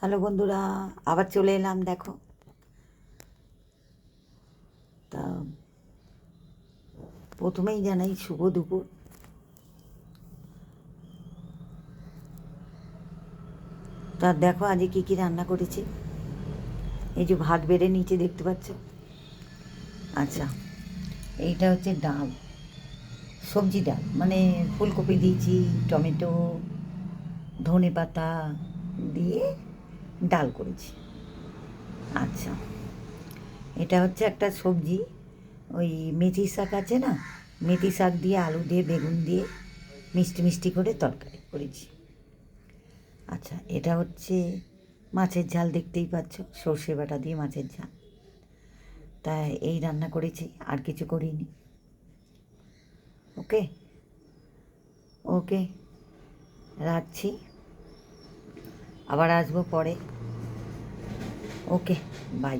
Hello বন্ধুরা, আবার চলে এলাম। দেখো, তা প্রথমেই জানাই শুভ দুপুর। তা দেখো আজকে কী কী রান্না করেছি। এই যে ভাত বেড়ে নিচে দেখতে পাচ্ছ। আচ্ছা, এইটা হচ্ছে ডাল, সবজি ডাল, মানে ফুলকপি দিয়েছি, টমেটো, ধনে পাতা দিয়ে ডাল করেছি। আচ্ছা, এটা হচ্ছে একটা সবজি, ওই মেথি শাক আছে না, মেথি শাক দিয়ে আলু দিয়ে বেগুন দিয়ে মিষ্টি মিষ্টি করে তরকারি করেছি। আচ্ছা, এটা হচ্ছে মাছের ঝাল, দেখতেই পাচ্ছ, সর্ষে বাটা দিয়ে মাছের ঝাল। তাই এই রান্না করেছি, আর কিছু করিনি। ওকে ওকে, রাখছি, আবার আসবো পরে। ওকে, বাই।